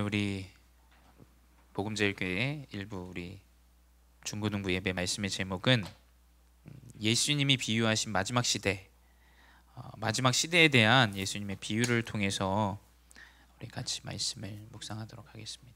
우리 복음제일교회 일부 우리 중고등부 예배 말씀의 제목은 예수님이 비유하신 마지막 시대, 마지막 시대에 대한 예수님의 비유를 통해서 우리 같이 말씀을 묵상하도록 하겠습니다.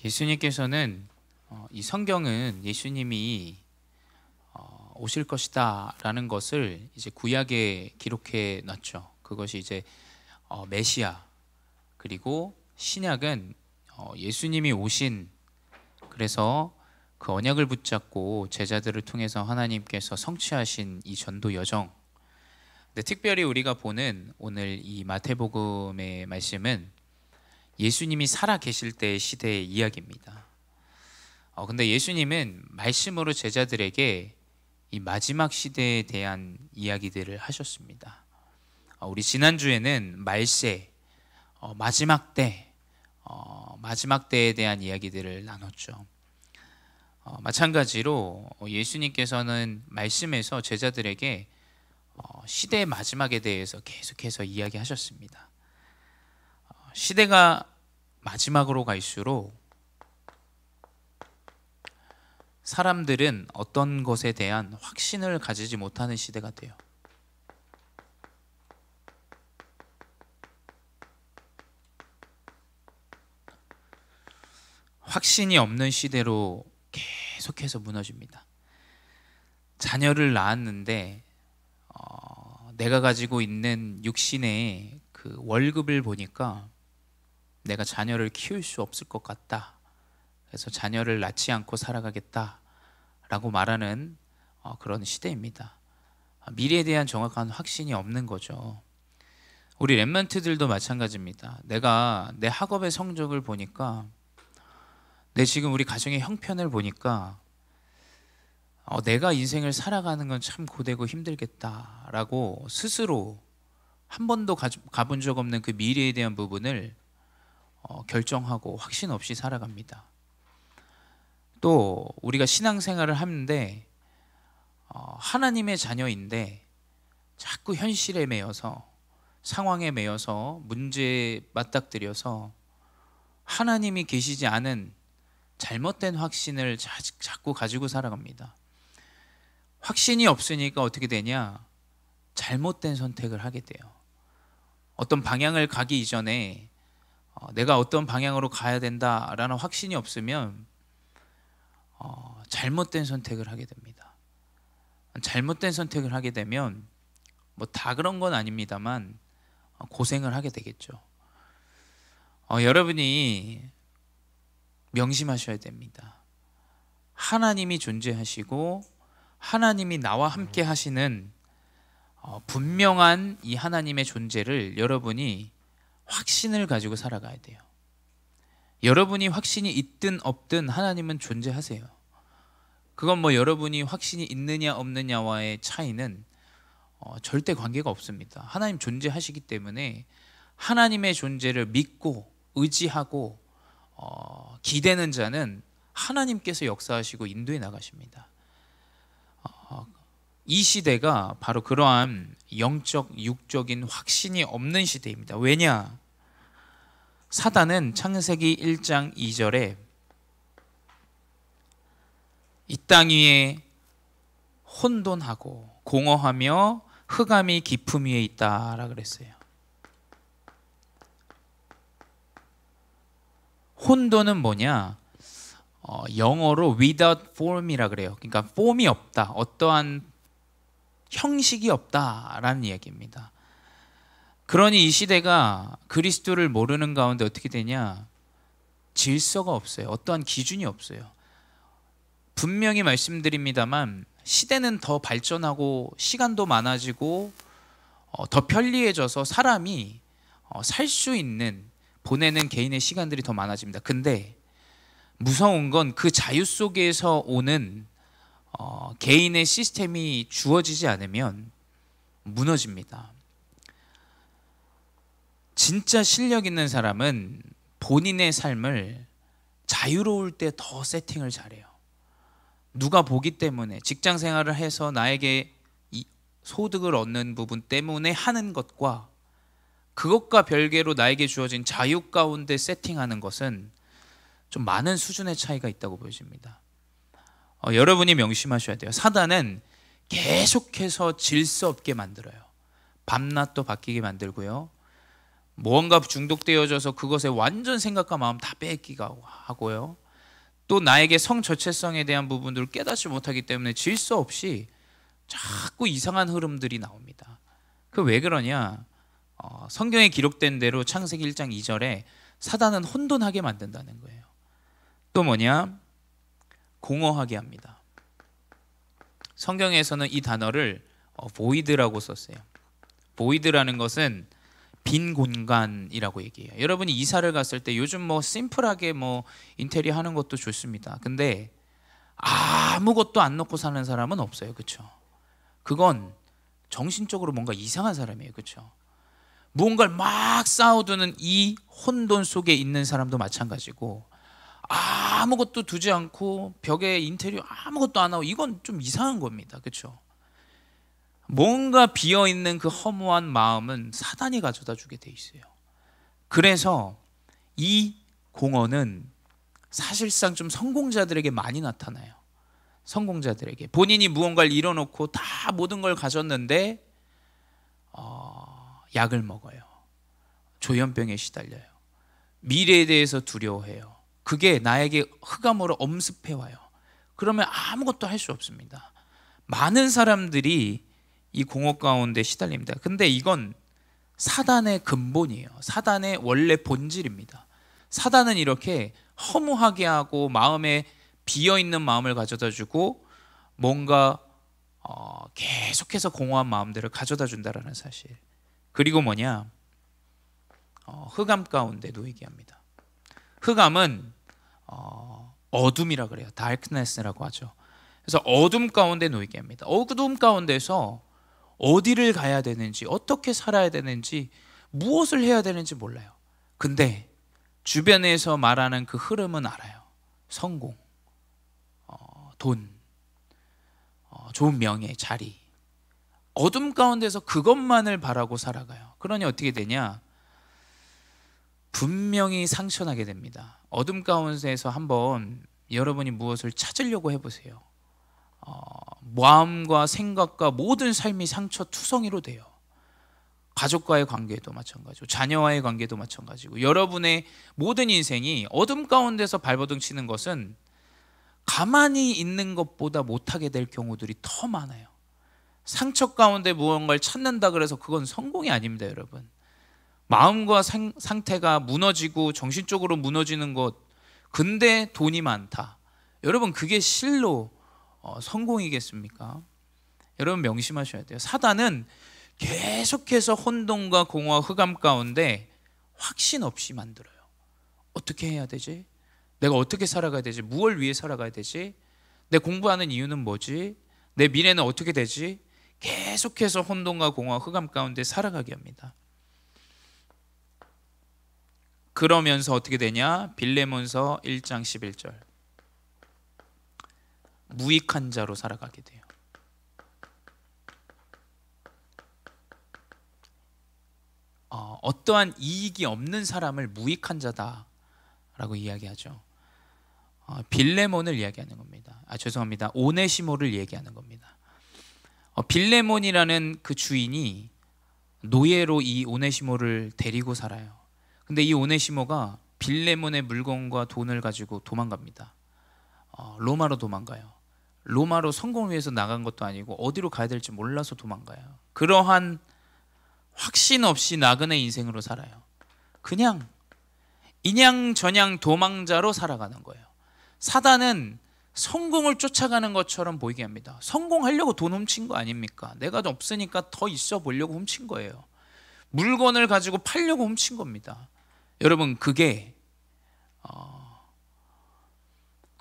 예수님께서는 이 성경은 예수님이 오실 것이다 라는 것을 이제 구약에 기록해 놨죠. 그것이 이제 메시아, 그리고 신약은 예수님이 오신, 그래서 그 언약을 붙잡고 제자들을 통해서 하나님께서 성취하신 이 전도 여정. 근데 특별히 우리가 보는 오늘 이 마태복음의 말씀은 예수님이 살아 계실 때의 시대의 이야기입니다. 근데 예수님은 말씀으로 제자들에게 이 마지막 시대에 대한 이야기들을 하셨습니다. 우리 지난주에는 말세, 마지막 때, 마지막 때에 대한 이야기들을 나눴죠. 마찬가지로 예수님께서는 말씀에서 제자들에게 시대의 마지막에 대해서 계속해서 이야기하셨습니다. 시대가 마지막으로 갈수록 사람들은 어떤 것에 대한 확신을 가지지 못하는 시대가 돼요. 확신이 없는 시대로 계속해서 무너집니다. 자녀를 낳았는데 내가 가지고 있는 육신의 그 월급을 보니까 내가 자녀를 키울 수 없을 것 같다. 그래서 자녀를 낳지 않고 살아가겠다라고 말하는 그런 시대입니다. 미래에 대한 정확한 확신이 없는 거죠. 우리 랩런트들도 마찬가지입니다. 내가 내 학업의 성적을 보니까, 내 지금 우리 가정의 형편을 보니까 내가 인생을 살아가는 건 참 고되고 힘들겠다라고 스스로 한 번도 가본 적 없는 그 미래에 대한 부분을 결정하고 확신 없이 살아갑니다. 또 우리가 신앙생활을 하는데 하나님의 자녀인데 자꾸 현실에 매여서, 상황에 매여서, 문제에 맞닥뜨려서 하나님이 계시지 않은 잘못된 확신을 자꾸 가지고 살아갑니다. 확신이 없으니까 어떻게 되냐? 잘못된 선택을 하게 돼요. 어떤 방향을 가기 이전에 내가 어떤 방향으로 가야 된다라는 확신이 없으면 잘못된 선택을 하게 됩니다. 잘못된 선택을 하게 되면 뭐 다 그런 건 아닙니다만 고생을 하게 되겠죠. 여러분이 명심하셔야 됩니다. 하나님이 존재하시고 하나님이 나와 함께 하시는 분명한 이 하나님의 존재를 여러분이 확신을 가지고 살아가야 돼요. 여러분이 확신이 있든 없든 하나님은 존재하세요. 그건 뭐 여러분이 확신이 있느냐 없느냐와의 차이는 절대 관계가 없습니다. 하나님 존재하시기 때문에 하나님의 존재를 믿고 의지하고 기대는 자는 하나님께서 역사하시고 인도해 나가십니다. 이 시대가 바로 그러한 영적, 육적인 확신이 없는 시대입니다. 왜냐? 사단은 창세기 1장 2절에 이 땅 위에 혼돈하고 공허하며 흑암이 깊음 위에 있다라 그랬어요. 혼돈은 뭐냐? 영어로 without form이라 그래요. 그러니까 form이 없다, 어떠한 형식이 없다라는 이야기입니다. 그러니 이 시대가 그리스도를 모르는 가운데 어떻게 되냐? 질서가 없어요. 어떠한 기준이 없어요. 분명히 말씀드립니다만 시대는 더 발전하고 시간도 많아지고 더 편리해져서 사람이 살 수 있는 보내는 개인의 시간들이 더 많아집니다. 근데 무서운 건 그 자유 속에서 오는 개인의 시스템이 주어지지 않으면 무너집니다. 진짜 실력 있는 사람은 본인의 삶을 자유로울 때 더 세팅을 잘해요. 누가 보기 때문에, 직장 생활을 해서 나에게 이 소득을 얻는 부분 때문에 하는 것과 그것과 별개로 나에게 주어진 자유 가운데 세팅하는 것은 좀 많은 수준의 차이가 있다고 보여집니다. 여러분이 명심하셔야 돼요. 사단은 계속해서 질서 없게 만들어요. 밤낮도 바뀌게 만들고요. 무언가 중독되어져서 그것에 완전 생각과 마음 다 뺏기게 하고요. 또 나에게 성 저체성에 대한 부분들을 깨닫지 못하기 때문에 질서 없이 자꾸 이상한 흐름들이 나옵니다. 그 왜 그러냐? 성경에 기록된 대로 창세기 1장 2절에 사단은 혼돈하게 만든다는 거예요. 또 뭐냐? 공허하게 합니다. 성경에서는 이 단어를 void라고 썼어요. void라는 것은 빈 공간이라고 얘기해요. 여러분이 이사를 갔을 때 요즘 뭐 심플하게 뭐 인테리어 하는 것도 좋습니다. 근데 아무것도 안 넣고 사는 사람은 없어요. 그렇죠? 그건 정신적으로 뭔가 이상한 사람이에요. 그렇죠? 무언가를 막 쌓아두는 이 혼돈 속에 있는 사람도 마찬가지고, 아무것도 두지 않고 벽에 인테리어 아무것도 안 하고, 이건 좀 이상한 겁니다. 그렇죠? 뭔가 비어있는 그 허무한 마음은 사단이 가져다 주게 돼 있어요. 그래서 이 공허는 사실상 좀 성공자들에게 많이 나타나요. 성공자들에게 본인이 무언가를 이뤄놓고 다 모든 걸 가졌는데 약을 먹어요. 조현병에 시달려요. 미래에 대해서 두려워해요. 그게 나에게 흑암으로 엄습해와요. 그러면 아무것도 할 수 없습니다. 많은 사람들이 이 공허 가운데 시달립니다. 근데 이건 사단의 근본이에요. 사단의 원래 본질입니다. 사단은 이렇게 허무하게 하고 마음에 비어있는 마음을 가져다 주고 뭔가 계속해서 공허한 마음들을 가져다 준다는 사실. 그리고 뭐냐? 흑암 가운데 놓이게 합니다. 흑암은 어둠이라 그래요. darkness라고 하죠. 그래서 어둠 가운데 놓이게 합니다. 어둠 가운데서 어디를 가야 되는지, 어떻게 살아야 되는지, 무엇을 해야 되는지 몰라요. 근데 주변에서 말하는 그 흐름은 알아요. 성공, 돈, 좋은 명예, 자리. 어둠 가운데서 그것만을 바라고 살아가요. 그러니 어떻게 되냐? 분명히 상처나게 됩니다. 어둠 가운데서 한번 여러분이 무엇을 찾으려고 해보세요. 마음과 생각과 모든 삶이 상처투성이로 돼요. 가족과의 관계도 마찬가지고, 자녀와의 관계도 마찬가지고, 여러분의 모든 인생이 어둠 가운데서 발버둥 치는 것은 가만히 있는 것보다 못하게 될 경우들이 더 많아요. 상처 가운데 무언가를 찾는다 그래서 그건 성공이 아닙니다. 여러분, 마음과 상태가 무너지고 정신적으로 무너지는 것, 근데 돈이 많다, 여러분 그게 실로 성공이겠습니까? 여러분 명심하셔야 돼요. 사단은 계속해서 혼돈과 공허와 흑암 가운데 확신 없이 만들어요. 어떻게 해야 되지? 내가 어떻게 살아가야 되지? 무엇을 위해 살아가야 되지? 내 공부하는 이유는 뭐지? 내 미래는 어떻게 되지? 계속해서 혼돈과 공허와 흑암 가운데 살아가게 합니다. 그러면서 어떻게 되냐? 빌레몬서 1장 11절, 무익한 자로 살아가게 돼요. 어떠한 이익이 없는 사람을 무익한 자다라고 이야기하죠. 빌레몬을 이야기하는 겁니다. 죄송합니다. 오네시모를 얘기하는 겁니다. 빌레몬이라는 그 주인이 노예로 이 오네시모를 데리고 살아요. 근데 이 오네시모가 빌레몬의 물건과 돈을 가지고 도망갑니다. 로마로 도망가요. 로마로 성공을 위해서 나간 것도 아니고 어디로 가야 될지 몰라서 도망가요. 그러한 확신 없이 나그네 인생으로 살아요. 그냥 인양저냥 도망자로 살아가는 거예요. 사단은 성공을 쫓아가는 것처럼 보이게 합니다. 성공하려고 돈 훔친 거 아닙니까? 내가 없으니까 더 있어 보려고 훔친 거예요. 물건을 가지고 팔려고 훔친 겁니다. 여러분, 그게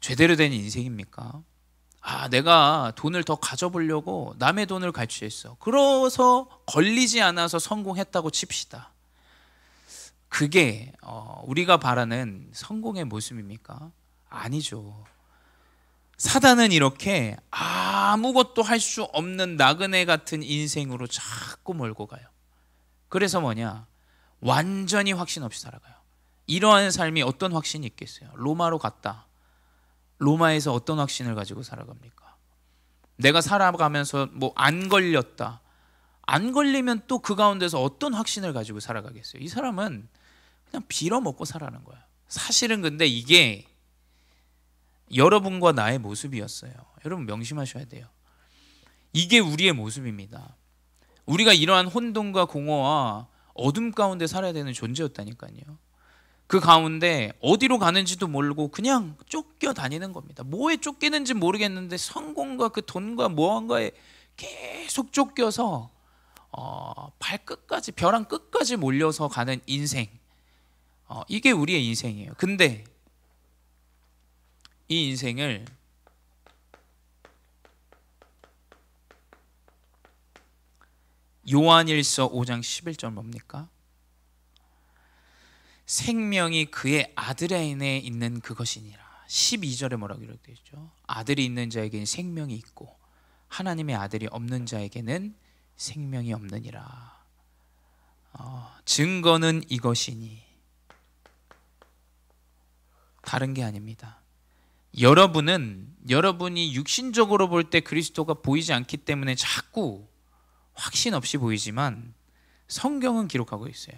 제대로 된 인생입니까? 내가 돈을 더 가져보려고 남의 돈을 갈취했어. 그래서 걸리지 않아서 성공했다고 칩시다. 그게 우리가 바라는 성공의 모습입니까? 아니죠. 사단은 이렇게 아무것도 할 수 없는 나그네 같은 인생으로 자꾸 몰고 가요. 그래서 뭐냐? 완전히 확신 없이 살아가요. 이러한 삶이 어떤 확신이 있겠어요? 로마로 갔다. 로마에서 어떤 확신을 가지고 살아갑니까? 내가 살아가면서 뭐 안 걸렸다. 안 걸리면 또 그 가운데서 어떤 확신을 가지고 살아가겠어요? 이 사람은 그냥 빌어먹고 살아가는 거예요. 사실은 근데 이게 여러분과 나의 모습이었어요. 여러분 명심하셔야 돼요. 이게 우리의 모습입니다. 우리가 이러한 혼돈과 공허와 어둠 가운데 살아야 되는 존재였다니까요. 그 가운데 어디로 가는지도 모르고 그냥 쫓겨다니는 겁니다. 뭐에 쫓기는지 모르겠는데 성공과 그 돈과 무언가에 계속 쫓겨서 발끝까지, 벼랑 끝까지 몰려서 가는 인생. 이게 우리의 인생이에요. 근데 이 인생을 요한일서 5장 11절 뭡니까? 생명이 그의 아들 안에 있는 그것이니라. 12절에 뭐라고 기록되어 있죠? 아들이 있는 자에게는 생명이 있고 하나님의 아들이 없는 자에게는 생명이 없느니라. 증거는 이것이니, 다른 게 아닙니다. 여러분이 육신적으로 볼 때 그리스도가 보이지 않기 때문에 자꾸 확신 없이 보이지만 성경은 기록하고 있어요.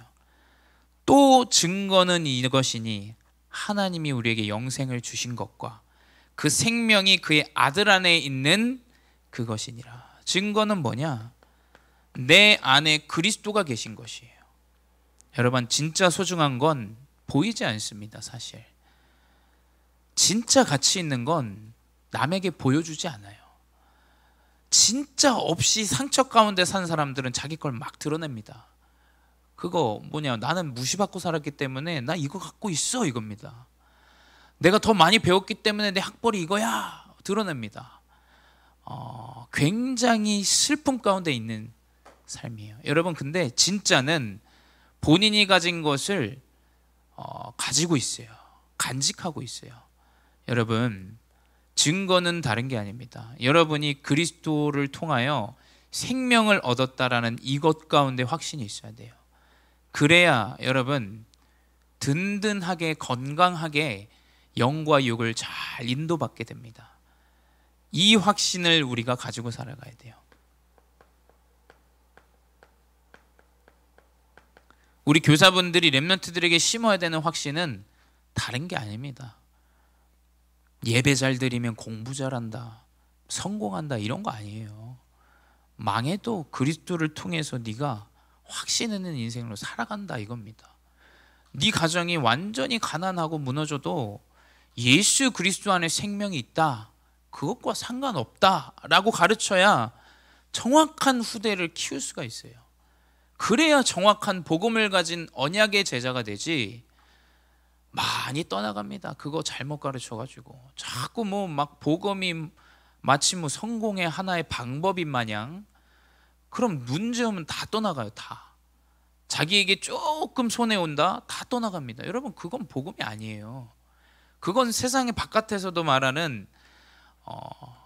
또 증거는 이것이니 하나님이 우리에게 영생을 주신 것과 그 생명이 그의 아들 안에 있는 그것이니라. 증거는 뭐냐? 내 안에 그리스도가 계신 것이에요. 여러분, 진짜 소중한 건 보이지 않습니다. 사실 진짜 가치 있는 건 남에게 보여주지 않아요. 진짜 없이 상처 가운데 산 사람들은 자기 걸 막 드러냅니다. 그거 뭐냐, 나는 무시받고 살았기 때문에 나 이거 갖고 있어, 이겁니다. 내가 더 많이 배웠기 때문에 내 학벌이 이거야, 드러냅니다. 굉장히 슬픔 가운데 있는 삶이에요. 여러분, 근데 진짜는 본인이 가진 것을 가지고 있어요. 간직하고 있어요. 여러분, 증거는 다른 게 아닙니다. 여러분이 그리스도를 통하여 생명을 얻었다라는 이것 가운데 확신이 있어야 돼요. 그래야 여러분 든든하게 건강하게 영과 육을 잘 인도받게 됩니다. 이 확신을 우리가 가지고 살아가야 돼요. 우리 교사분들이 렘넌트들에게 심어야 되는 확신은 다른 게 아닙니다. 예배 잘 드리면 공부 잘한다, 성공한다, 이런 거 아니에요. 망해도 그리스도를 통해서 네가 확신 있는 인생으로 살아간다, 이겁니다. 네 가정이 완전히 가난하고 무너져도 예수 그리스도 안에 생명이 있다, 그것과 상관없다라고 가르쳐야 정확한 후대를 키울 수가 있어요. 그래야 정확한 복음을 가진 언약의 제자가 되지. 많이 떠나갑니다. 그거 잘못 가르쳐가지고 자꾸 뭐 막 복음이 마치 뭐 성공의 하나의 방법인 마냥, 그럼 문제 오면 다 떠나가요. 다 자기에게 조금 손해온다, 다 떠나갑니다. 여러분, 그건 복음이 아니에요. 그건 세상의 바깥에서도 말하는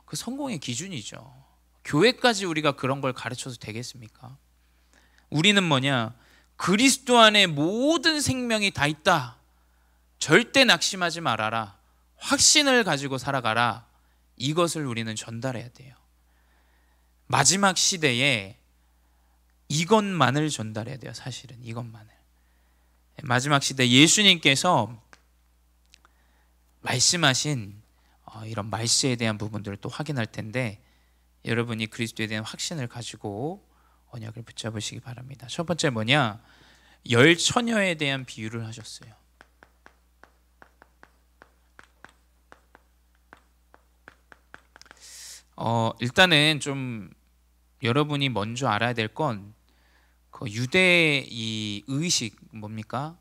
그 성공의 기준이죠. 교회까지 우리가 그런 걸 가르쳐도 되겠습니까? 우리는 뭐냐? 그리스도 안에 모든 생명이 다 있다. 절대 낙심하지 말아라. 확신을 가지고 살아가라. 이것을 우리는 전달해야 돼요. 마지막 시대에 이것만을 전달해야 돼요. 사실은 이것만을. 마지막 시대 예수님께서 말씀하신 이런 말씀에 대한 부분들을 또 확인할 텐데, 여러분이 그리스도에 대한 확신을 가지고 언약을 붙잡으시기 바랍니다. 첫 번째 뭐냐? 열 처녀에 대한 비유를 하셨어요. 일단은 좀 여러분이 먼저 알아야 될 건 그 유대 이 의식 뭡니까?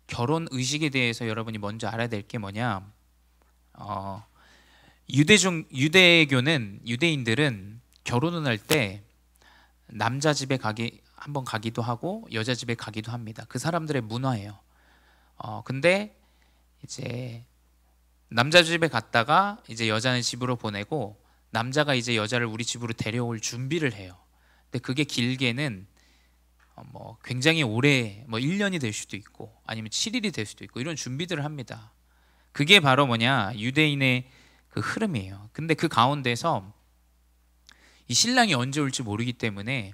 결혼 의식에 대해서 여러분이 먼저 알아야 될 게 뭐냐? 유대인들은 결혼을 할 때 남자 집에 한번 가기도 하고 여자 집에 가기도 합니다. 그 사람들의 문화예요. 근데 이제 남자 집에 갔다가 이제 여자는 집으로 보내고 남자가 이제 여자를 우리 집으로 데려올 준비를 해요. 근데 그게 길게는 뭐 굉장히 오래, 뭐 1년이 될 수도 있고 아니면 7일이 될 수도 있고 이런 준비들을 합니다. 그게 바로 뭐냐? 유대인의 그 흐름이에요. 근데 그 가운데서 이 신랑이 언제 올지 모르기 때문에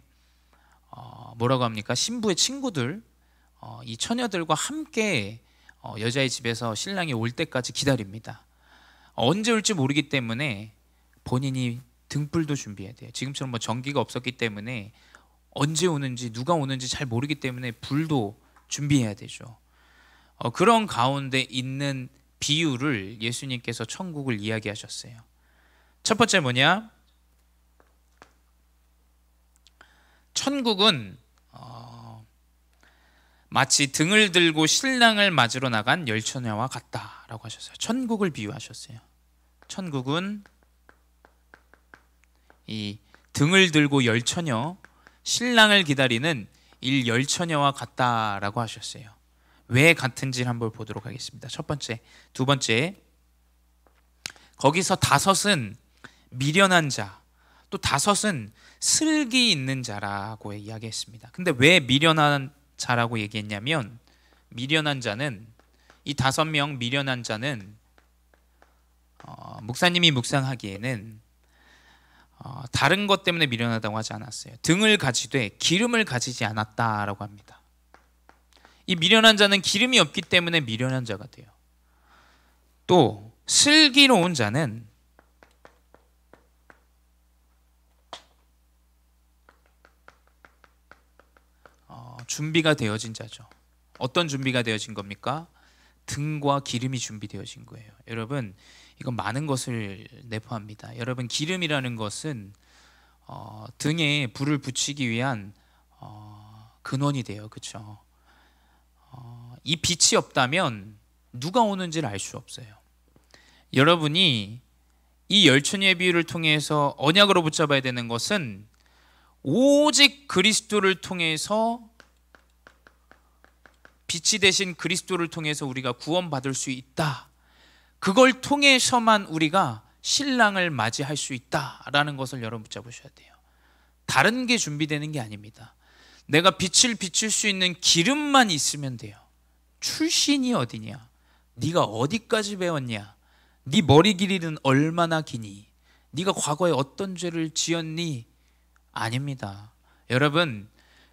뭐라고 합니까? 신부의 친구들, 이 처녀들과 함께 여자의 집에서 신랑이 올 때까지 기다립니다. 언제 올지 모르기 때문에 본인이 등불도 준비해야 돼요. 지금처럼 뭐 전기가 없었기 때문에 언제 오는지 누가 오는지 잘 모르기 때문에 불도 준비해야 되죠. 그런 가운데 있는 비유를 예수님께서 천국을 이야기하셨어요. 첫 번째 뭐냐? 천국은 마치 등을 들고 신랑을 맞으러 나간 열처녀와 같다라고 하셨어요. 천국을 비유하셨어요. 천국은 이 등을 들고 열처녀, 신랑을 기다리는 열처녀와 같다라고 하셨어요. 왜 같은지 한번 보도록 하겠습니다. 첫 번째, 두 번째, 거기서 다섯은 미련한 자, 또 다섯은 슬기 있는 자라고 이야기했습니다. 근데 왜 미련한 자라고 얘기했냐면, 미련한 자는, 이 5명 미련한 자는 목사님이 묵상하기에는 다른 것 때문에 미련하다고 하지 않았어요. 등을 가지되 기름을 가지지 않았다라고 합니다. 이 미련한 자는 기름이 없기 때문에 미련한 자가 돼요. 또 슬기로운 자는 준비가 되어진 자죠. 어떤 준비가 되어진 겁니까? 등과 기름이 준비되어진 거예요. 여러분, 이건 많은 것을 내포합니다. 여러분, 기름이라는 것은 등에 불을 붙이기 위한 근원이 돼요. 그렇죠? 이 빛이 없다면 누가 오는지를 알 수 없어요. 여러분이 이 열처녀의 비유를 통해서 언약으로 붙잡아야 되는 것은 오직 그리스도를 통해서, 빛이 되신 그리스도를 통해서 우리가 구원받을 수 있다. 그걸 통해서만 우리가 신랑을 맞이할 수 있다라는 것을 여러분 붙잡으셔야 돼요. 다른 게 준비되는 게 아닙니다. 내가 빛을 비출 수 있는 기름만 있으면 돼요. 출신이 어디냐? 네가 어디까지 배웠냐? 네 머리 길이는 얼마나 기니? 네가 과거에 어떤 죄를 지었니? 아닙니다. 여러분,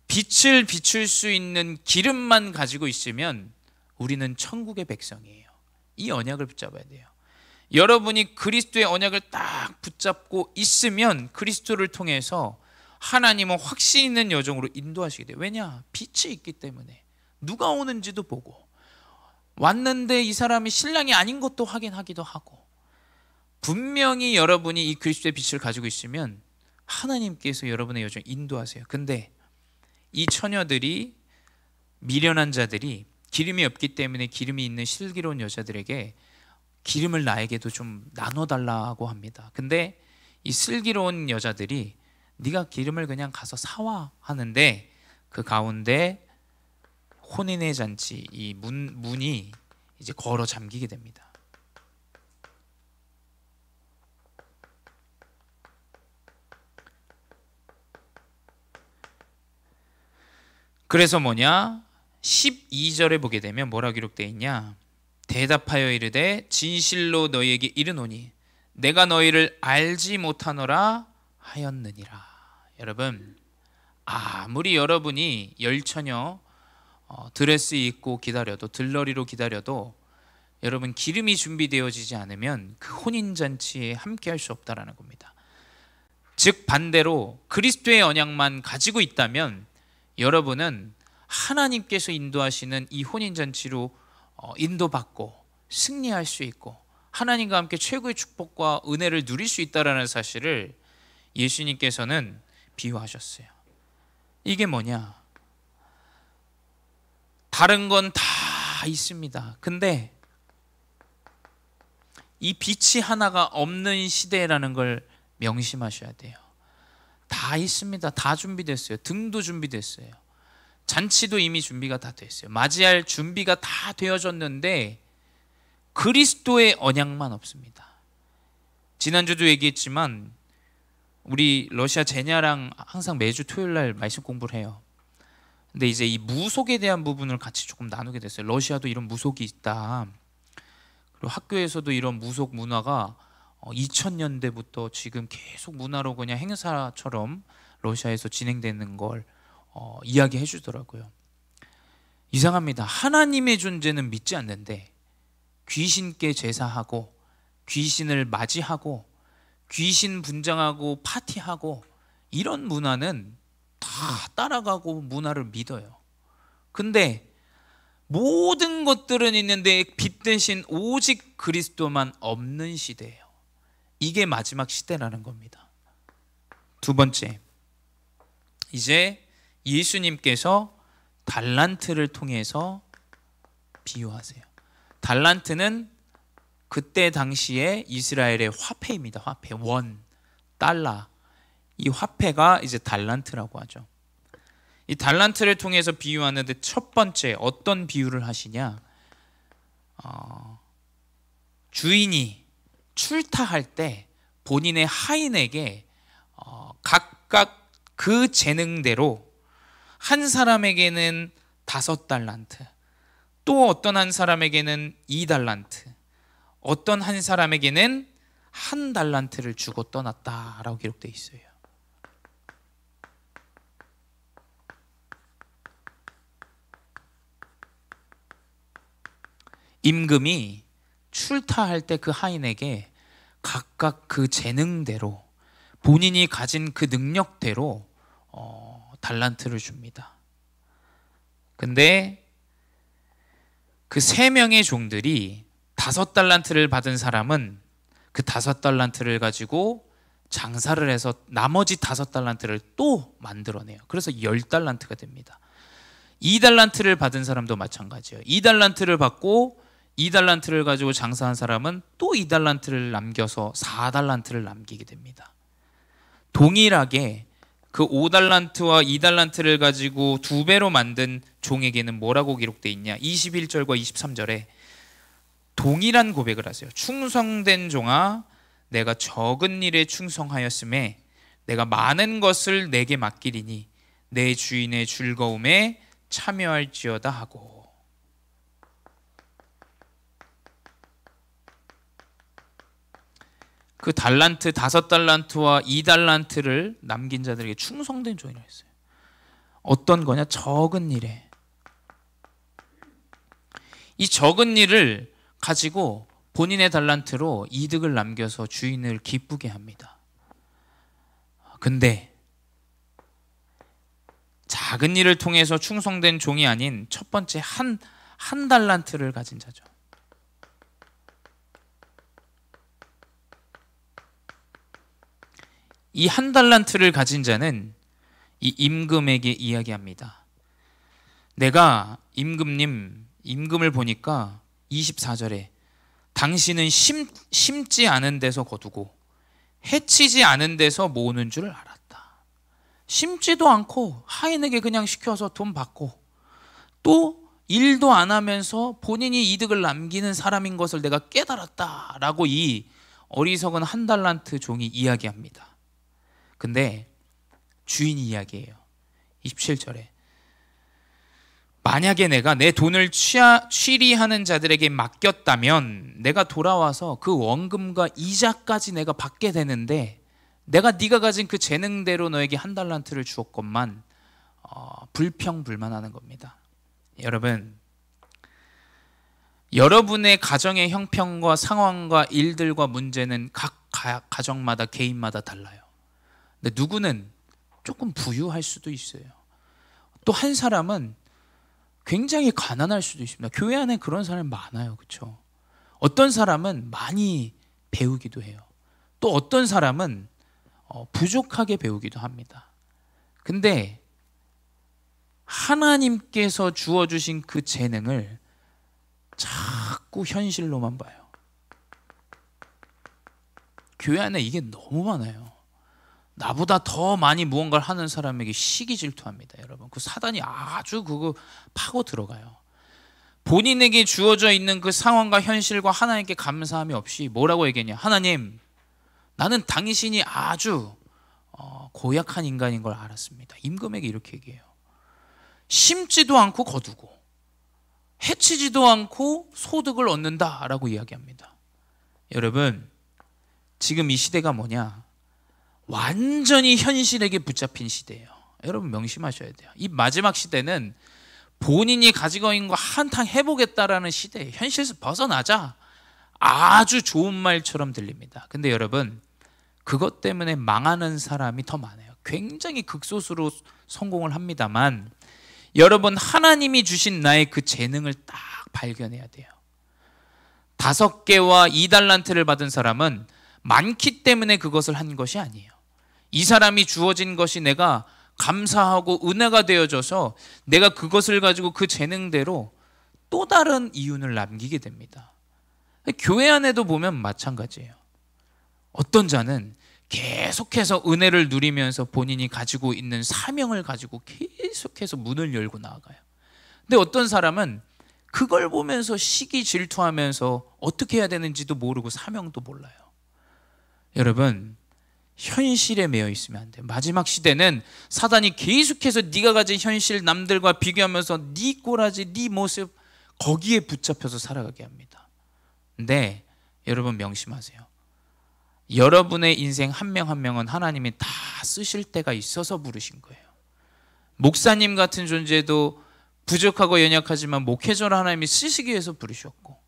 빛을 비출 수 있는 기름만 가지고 있으면 우리는 천국의 백성이에요. 이 언약을 붙잡아야 돼요. 여러분이 그리스도의 언약을 딱 붙잡고 있으면 그리스도를 통해서 하나님은 확신 있는 여정으로 인도하시게 돼요. 왜냐? 빛이 있기 때문에. 누가 오는지도 보고, 왔는데 이 사람이 신랑이 아닌 것도 확인하기도 하고, 분명히 여러분이 이 그리스도의 빛을 가지고 있으면 하나님께서 여러분의 여정을 인도하세요. 근데 이 처녀들이, 미련한 자들이 기름이 없기 때문에 기름이 있는 슬기로운 여자들에게 기름을 나에게도 좀 나눠달라고 합니다. 근데 이 슬기로운 여자들이 네가 기름을 그냥 가서 사와 하는데, 그 가운데 혼인의 잔치, 이 문이 이제 걸어 잠기게 됩니다. 그래서 뭐냐? 12절에 보게 되면 뭐라 기록되어 있냐? 대답하여 이르되 진실로 너희에게 이르노니 내가 너희를 알지 못하노라 하였느니라. 여러분, 아무리 여러분이 열처녀 드레스 입고 기다려도, 들러리로 기다려도 여러분 기름이 준비되어지지 않으면 그 혼인잔치에 함께할 수 없다라는 겁니다. 즉 반대로 그리스도의 언약만 가지고 있다면 여러분은 하나님께서 인도하시는 이 혼인잔치로 인도받고 승리할 수 있고 하나님과 함께 최고의 축복과 은혜를 누릴 수 있다는 사실을 예수님께서는 비유하셨어요. 이게 뭐냐? 다른 건 다 다 있습니다. 근데 이 빛이 하나가 없는 시대라는 걸 명심하셔야 돼요. 다 있습니다. 다 준비됐어요. 등도 준비됐어요. 잔치도 이미 준비가 다 됐어요. 맞이할 준비가 다 되어졌는데 그리스도의 언약만 없습니다. 지난주도 얘기했지만 우리 러시아 제냐랑 항상 매주 토요일 날 말씀 공부를 해요. 근데 이제 이 무속에 대한 부분을 같이 조금 나누게 됐어요. 러시아도 이런 무속이 있다. 그리고 학교에서도 이런 무속 문화가 2000년대부터 지금 계속 문화로 그냥 행사처럼 러시아에서 진행되는 걸 이야기해 주더라고요. 이상합니다. 하나님의 존재는 믿지 않는데 귀신께 제사하고 귀신을 맞이하고 귀신 분장하고 파티하고 이런 문화는 다 따라가고 문화를 믿어요. 근데 모든 것들은 있는데 빛 대신 오직 그리스도만 없는 시대예요. 이게 마지막 시대라는 겁니다. 두 번째, 이제 예수님께서 달란트를 통해서 비유하세요. 달란트는 그때 당시에 이스라엘의 화폐입니다. 화폐, 원, 달러. 이 화폐가 이제 달란트라고 하죠. 이 달란트를 통해서 비유하는데 첫 번째 어떤 비유를 하시냐? 주인이 출타할 때 본인의 하인에게 각각 그 재능대로 한 사람에게는 5달란트, 또 어떤 한 사람에게는 2달란트, 어떤 한 사람에게는 1달란트를 주고 떠났다라고 기록되어 있어요. 임금이 출타할 때 그 하인에게 각각 그 재능대로 본인이 가진 그 능력대로 달란트를 줍니다. 근데 그 3명의 종들이 5달란트를 받은 사람은 그 5달란트를 가지고 장사를 해서 나머지 5달란트를 또 만들어내요. 그래서 10달란트가 됩니다. 2달란트를 받은 사람도 마찬가지예요. 2달란트를 받고 2달란트를 가지고 장사한 사람은 또 2달란트를 남겨서 4달란트를 남기게 됩니다. 동일하게 그 5달란트와 2달란트를 가지고 2배로 만든 종에게는 뭐라고 기록되어 있냐? 21절과 23절에 동일한 고백을 하세요. 충성된 종아, 내가 적은 일에 충성하였음에 내가 많은 것을 내게 맡기리니 내 주인의 즐거움에 참여할지어다 하고. 그 달란트 5달란트와 2달란트를 남긴 자들에게 충성된 종이라고 했어요. 어떤 거냐? 적은 일에. 이 적은 일을 가지고 본인의 달란트로 이득을 남겨서 주인을 기쁘게 합니다. 근데 작은 일을 통해서 충성된 종이 아닌 첫 번째 한 달란트를 가진 자죠. 이 1달란트를 가진 자는 이 임금에게 이야기합니다. 내가 임금을 보니까 24절에 당신은 심지 않은 데서 거두고 해치지 않은 데서 모으는 줄 알았다. 심지도 않고 하인에게 그냥 시켜서 돈 받고 또 일도 안 하면서 본인이 이득을 남기는 사람인 것을 내가 깨달았다라고 이 어리석은 1달란트 종이 이야기합니다. 근데 주인이 이야기해요. 27절에 만약에 내가 내 돈을 취리하는 자들에게 맡겼다면 내가 돌아와서 그 원금과 이자까지 내가 받게 되는데 내가 네가 가진 그 재능대로 너에게 1달란트를 주었건만 불평불만하는 겁니다. 여러분, 여러분의 가정의 형편과 상황과 일들과 문제는 각 가정마다 개인마다 달라요. 근데 누구는 조금 부유할 수도 있어요. 또 한 사람은 굉장히 가난할 수도 있습니다. 교회 안에 그런 사람이 많아요. 그렇죠? 어떤 사람은 많이 배우기도 해요. 또 어떤 사람은 부족하게 배우기도 합니다. 근데 하나님께서 주어주신 그 재능을 자꾸 현실로만 봐요. 교회 안에 이게 너무 많아요. 나보다 더 많이 무언가를 하는 사람에게 시기 질투합니다. 여러분, 그 사단이 아주 그거 파고 들어가요. 본인에게 주어져 있는 그 상황과 현실과 하나님께 감사함이 없이 뭐라고 얘기했냐? 하나님, 나는 당신이 아주 고약한 인간인 걸 알았습니다. 임금에게 이렇게 얘기해요. 심지도 않고 거두고 해치지도 않고 소득을 얻는다라고 이야기합니다. 여러분, 지금 이 시대가 뭐냐? 완전히 현실에게 붙잡힌 시대예요. 여러분 명심하셔야 돼요. 이 마지막 시대는 본인이 가지고 있는 거 한탕 해보겠다라는 시대예요. 현실에서 벗어나자. 아주 좋은 말처럼 들립니다. 근데 여러분, 그것 때문에 망하는 사람이 더 많아요. 굉장히 극소수로 성공을 합니다만, 여러분, 하나님이 주신 나의 그 재능을 딱 발견해야 돼요. 5개와 2달란트를 받은 사람은 많기 때문에 그것을 한 것이 아니에요. 이 사람이 주어진 것이 내가 감사하고 은혜가 되어져서 내가 그것을 가지고 그 재능대로 또 다른 이윤을 남기게 됩니다. 교회 안에도 보면 마찬가지예요. 어떤 자는 계속해서 은혜를 누리면서 본인이 가지고 있는 사명을 가지고 계속해서 문을 열고 나아가요. 근데 어떤 사람은 그걸 보면서 시기 질투하면서 어떻게 해야 되는지도 모르고 사명도 몰라요. 여러분, 현실에 매여 있으면 안 돼요. 마지막 시대는 사단이 계속해서 네가 가진 현실 남들과 비교하면서 네 꼬라지, 네 모습 거기에 붙잡혀서 살아가게 합니다. 근데 여러분 명심하세요. 여러분의 인생 한 명 한 명은 하나님이 다 쓰실 때가 있어서 부르신 거예요. 목사님 같은 존재도 부족하고 연약하지만 목회자로 하나님이 쓰시기 위해서 부르셨고,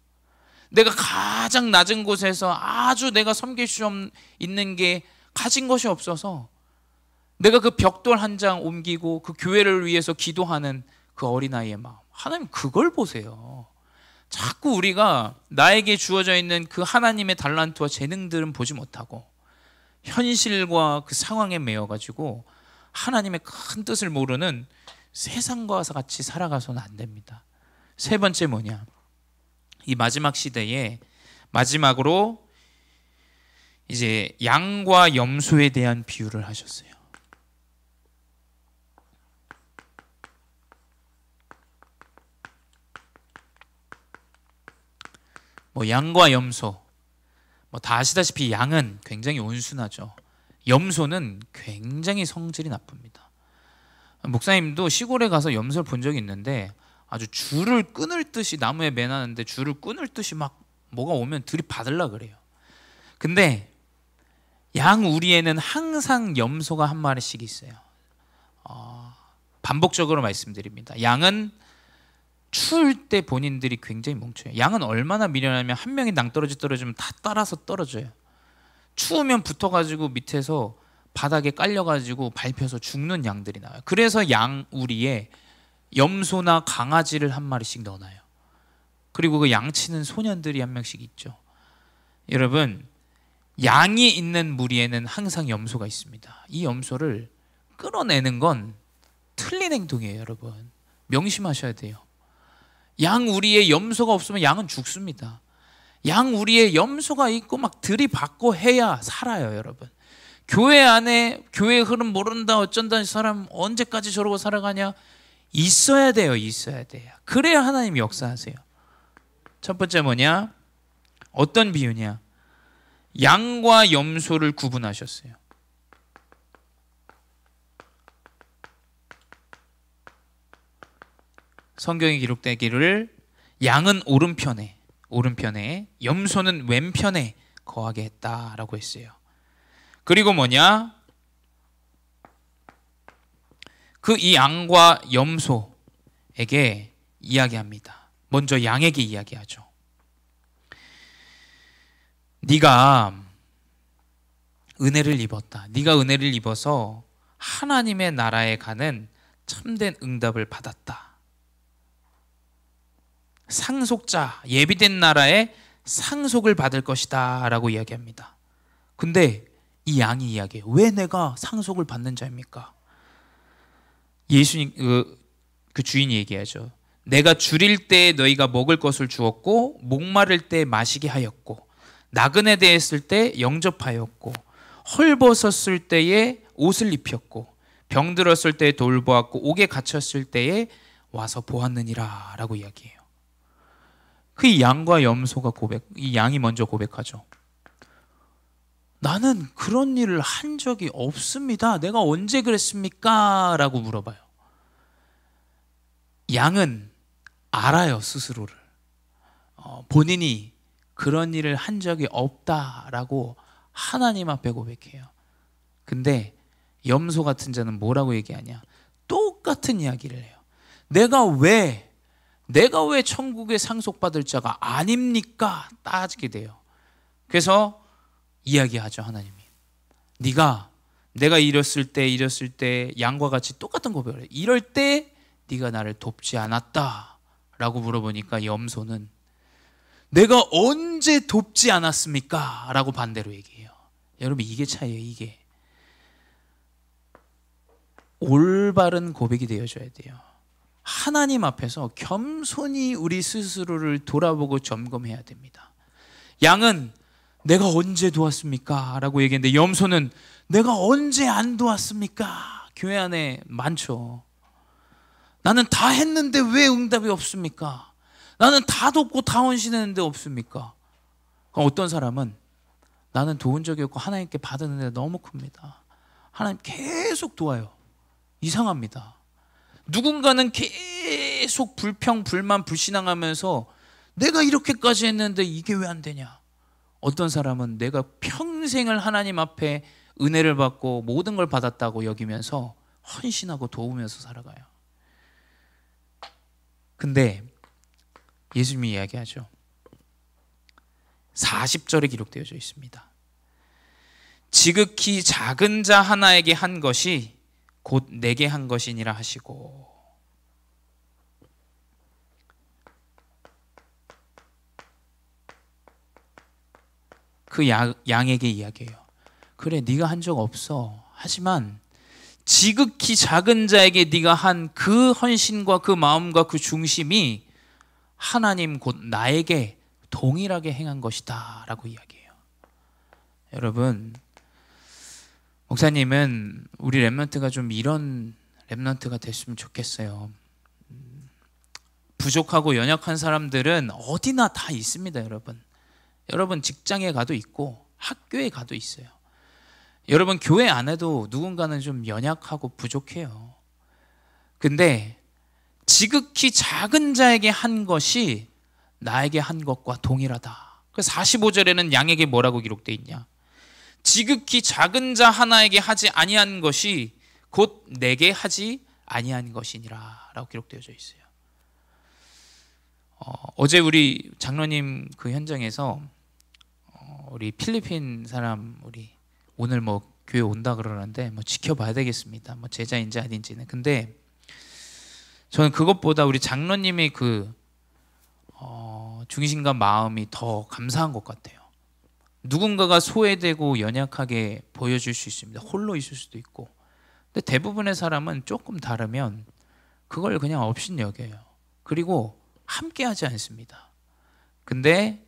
내가 가장 낮은 곳에서 아주 내가 섬길 수 있는 게 가진 것이 없어서 내가 그 벽돌 한 장 옮기고 그 교회를 위해서 기도하는 그 어린아이의 마음, 하나님 그걸 보세요. 자꾸 우리가 나에게 주어져 있는 그 하나님의 달란트와 재능들은 보지 못하고 현실과 그 상황에 매여가지고 하나님의 큰 뜻을 모르는 세상과 같이 살아가서는 안 됩니다. 세 번째 뭐냐? 이 마지막 시대에 마지막으로 이제 양과 염소에 대한 비유를 하셨어요. 뭐 양과 염소, 뭐 다 아시다시피 양은 굉장히 온순하죠. 염소는 굉장히 성질이 나쁩니다. 목사님도 시골에 가서 염소를 본 적이 있는데 아주 줄을 끊을 듯이 나무에 매놨는데 줄을 끊을 듯이 막 뭐가 오면 들이받으려 그래요. 근데 양 우리에는 항상 염소가 한 마리씩 있어요. 반복적으로 말씀드립니다. 양은 추울 때 본인들이 굉장히 뭉쳐요. 양은 얼마나 미련하면 한 명이 낭떠러지 떨어지면 다 따라서 떨어져요. 추우면 붙어가지고 밑에서 바닥에 깔려가지고 밟혀서 죽는 양들이 나와요. 그래서 양 우리에 염소나 강아지를 한 마리씩 넣어놔요. 그리고 그 양치는 소년들이 한 명씩 있죠. 여러분, 양이 있는 무리에는 항상 염소가 있습니다. 이 염소를 끌어내는 건 틀린 행동이에요. 여러분 명심하셔야 돼요. 양 우리에 염소가 없으면 양은 죽습니다. 양 우리에 염소가 있고 막 들이받고 해야 살아요. 여러분, 교회 안에 교회 흐름 모른다 어쩐다 이 사람 언제까지 저러고 살아가냐? 있어야 돼요. 있어야 돼요. 그래야 하나님 역사하세요. 첫 번째 뭐냐? 어떤 비유냐? 양과 염소를 구분하셨어요. 성경에 기록되기를 양은 오른편에 염소는 왼편에 거하게 했다라고 했어요. 그리고 뭐냐? 그 이 양과 염소에게 이야기합니다. 먼저 양에게 이야기하죠. 네가 은혜를 입었다. 네가 은혜를 입어서 하나님의 나라에 가는 참된 응답을 받았다. 상속자, 예비된 나라에 상속을 받을 것이다 라고 이야기합니다. 근데 이 양이 이야기해요. 왜 내가 상속을 받는 자입니까? 예수님 그 주인이 얘기하죠. 내가 줄일 때에 너희가 먹을 것을 주었고 목마를 때 마시게 하였고 나그네 되었을 때 영접하였고 헐벗었을 때에 옷을 입혔고 병들었을 때에 돌보았고 옥에 갇혔을 때에 와서 보았느니라 라고 이야기해요. 그 양과 염소가 이 양이 먼저 고백하죠. 나는 그런 일을 한 적이 없습니다. 내가 언제 그랬습니까? 라고 물어봐요. 양은 알아요, 스스로를. 본인이 그런 일을 한 적이 없다라고 하나님 앞에 고백해요. 근데 염소 같은 자는 뭐라고 얘기하냐? 똑같은 이야기를 해요. 내가 왜 천국에 상속받을 자가 아닙니까? 따지게 돼요. 그래서 이야기하죠, 하나님이. 내가 이랬을 때 양과 같이 똑같은 고백을 해요. 이럴 때 네가 나를 돕지 않았다 라고 물어보니까 염소는 내가 언제 돕지 않았습니까? 라고 반대로 얘기해요. 여러분, 이게 차이예요. 이게 올바른 고백이 되어줘야 돼요. 하나님 앞에서 겸손히 우리 스스로를 돌아보고 점검해야 됩니다. 양은 내가 언제 도왔습니까? 라고 얘기했는데 염소는 내가 언제 안 도왔습니까? 교회 안에 많죠. 나는 다 했는데 왜 응답이 없습니까? 나는 다 돕고 다 헌신했는데 없습니까? 어떤 사람은 나는 도운 적이 없고 하나님께 받은 은혜가 너무 큽니다. 하나님 계속 도와요. 이상합니다. 누군가는 계속 불평, 불만, 불신앙하면서 내가 이렇게까지 했는데 이게 왜 안 되냐? 어떤 사람은 내가 평생을 하나님 앞에 은혜를 받고 모든 걸 받았다고 여기면서 헌신하고 도우면서 살아가요. 근데 예수님이 이야기하죠. 40절에 기록되어져 있습니다. 지극히 작은 자 하나에게 한 것이 곧 내게 한 것이니라 하시고, 그 양에게 이야기해요. 그래, 네가 한 적 없어. 하지만 지극히 작은 자에게 네가 한 그 헌신과 그 마음과 그 중심이 하나님 곧 나에게 동일하게 행한 것이다 라고 이야기해요. 여러분, 목사님은 우리 렘넌트가 좀 이런 렘넌트가 됐으면 좋겠어요. 부족하고 연약한 사람들은 어디나 다 있습니다. 여러분 직장에 가도 있고 학교에 가도 있어요. 여러분 교회 안에도 누군가는 좀 연약하고 부족해요. 근데 지극히 작은 자에게 한 것이 나에게 한 것과 동일하다. 그래서 45절에는 양에게 뭐라고 기록되어 있냐? 지극히 작은 자 하나에게 하지 아니한 것이 곧 내게 하지 아니한 것이니라 라고 기록되어져 있어요. 어제 우리 장로님 그 현장에서 우리 필리핀 사람 우리 오늘 뭐 교회 온다 그러는데 뭐 지켜봐야 되겠습니다. 뭐 제자인지 아닌지는. 근데 저는 그것보다 우리 장로님의 그 중심과 마음이 더 감사한 것 같아요. 누군가가 소외되고 연약하게 보여줄 수 있습니다. 홀로 있을 수도 있고. 근데 대부분의 사람은 조금 다르면 그걸 그냥 업신여겨요. 그리고 함께하지 않습니다. 근데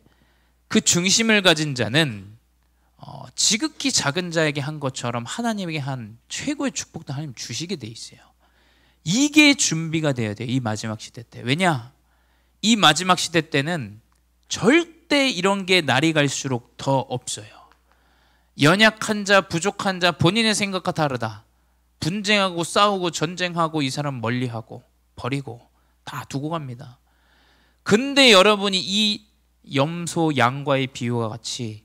그 중심을 가진 자는 지극히 작은 자에게 한 것처럼 하나님에게 한 최고의 축복도 하나님 주시게 돼 있어요. 이게 준비가 돼야 돼요. 이 마지막 시대 때. 왜냐? 이 마지막 시대 때는 절대 이런 게 날이 갈수록 더 없어요. 연약한 자, 부족한 자, 본인의 생각과 다르다. 분쟁하고 싸우고 전쟁하고 이 사람 멀리하고 버리고 다 두고 갑니다. 근데 여러분이 이 염소 양과의 비유와 같이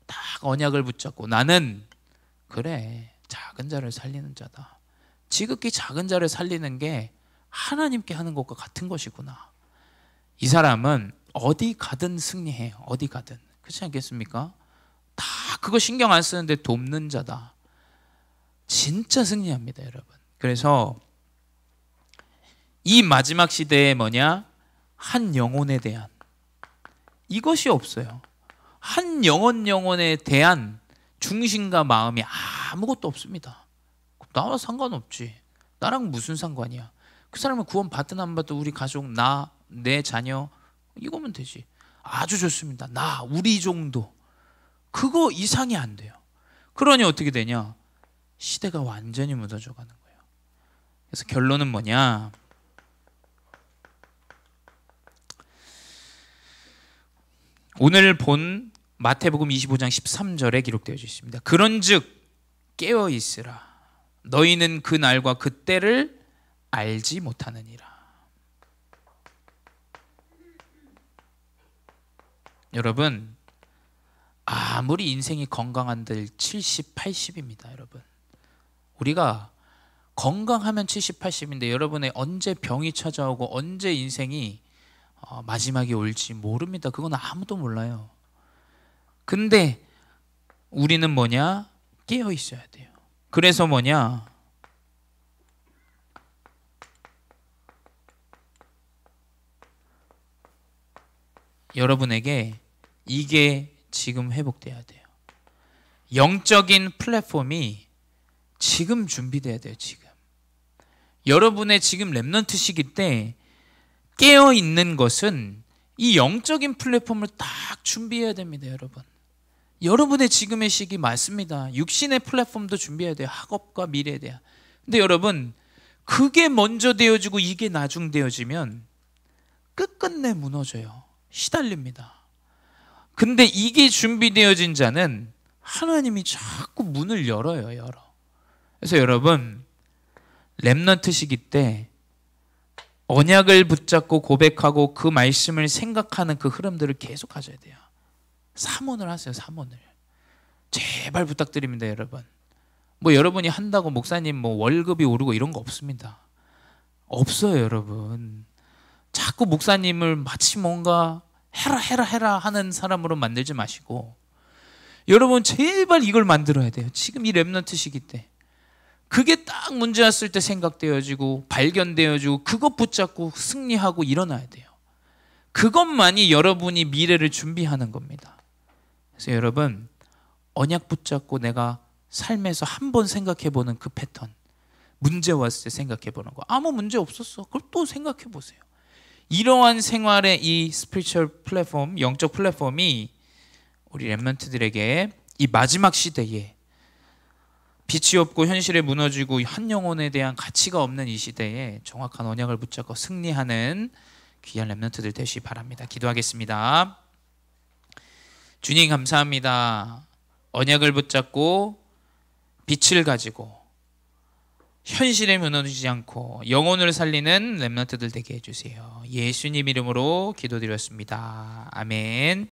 딱 언약을 붙잡고 나는 그래 작은 자를 살리는 자다. 지극히 작은 자를 살리는 게 하나님께 하는 것과 같은 것이구나. 이 사람은 어디 가든 승리해요. 어디 가든. 그렇지 않겠습니까? 다 그거 신경 안 쓰는데 돕는 자다. 진짜 승리합니다, 여러분. 그래서 이 마지막 시대에 뭐냐? 한 영혼에 대한 이것이 없어요. 한 영혼에 대한 중심과 마음이 아무것도 없습니다. 나와 상관없지. 나랑 무슨 상관이야. 그 사람은 구원 받든 안 받든 우리 가족, 나, 내 자녀 이거면 되지. 아주 좋습니다. 나, 우리 정도. 그거 이상이 안 돼요. 그러니 어떻게 되냐? 시대가 완전히 무너져 가는 거예요. 그래서 결론은 뭐냐? 오늘 본 마태복음 25장 13절에 기록되어 있습니다. 그런즉 깨어 있으라. 너희는 그 날과 그 때를 알지 못하느니라. 여러분, 아무리 인생이 건강한들 70, 80입니다. 여러분, 우리가 건강하면 70, 80인데 여러분의 언제 병이 찾아오고 언제 인생이 마지막이 올지 모릅니다. 그건 아무도 몰라요. 근데 우리는 뭐냐? 깨어 있어야 돼요. 그래서 뭐냐? 여러분에게 이게 지금 회복돼야 돼요. 영적인 플랫폼이 지금 준비돼야 돼요. 지금 여러분의 지금 렘넌트 시기 때 깨어 있는 것은 이 영적인 플랫폼을 딱 준비해야 됩니다. 여러분의 지금의 시기 맞습니다. 육신의 플랫폼도 준비해야 돼요. 학업과 미래에 대한. 근데 여러분, 그게 먼저 되어지고 이게 나중 되어지면 끝끝내 무너져요. 시달립니다. 근데 이게 준비되어진 자는 하나님이 자꾸 문을 열어요. 그래서 여러분, 렘넌트 시기 때 언약을 붙잡고 고백하고 그 말씀을 생각하는 그 흐름들을 계속 가져야 돼요. 삼원을 하세요. 삼원을. 제발 부탁드립니다. 여러분, 뭐 여러분이 한다고 목사님 뭐 월급이 오르고 이런 거 없습니다. 없어요. 여러분, 자꾸 목사님을 마치 뭔가 해라 하는 사람으로 만들지 마시고, 여러분 제발 이걸 만들어야 돼요. 지금 이 렘넌트 시기 때 그게 딱 문제 왔을 때 생각되어지고 발견되어지고 그것 붙잡고 승리하고 일어나야 돼요. 그것만이 여러분이 미래를 준비하는 겁니다. 그래서 여러분, 언약 붙잡고 내가 삶에서 한번 생각해보는 그 패턴, 문제 왔을 때 생각해보는 거, 아무 문제 없었어. 그걸 또 생각해보세요. 이러한 생활의 이 스피리추얼 플랫폼, 영적 플랫폼이 우리 렘넌트들에게 이 마지막 시대에 빛이 없고 현실에 무너지고 한 영혼에 대한 가치가 없는 이 시대에 정확한 언약을 붙잡고 승리하는 귀한 렘넌트들 되시기 바랍니다. 기도하겠습니다. 주님 감사합니다. 언약을 붙잡고 빛을 가지고 현실에 무너지지 않고 영혼을 살리는 렘넌트들 되게 해주세요. 예수님 이름으로 기도드렸습니다. 아멘.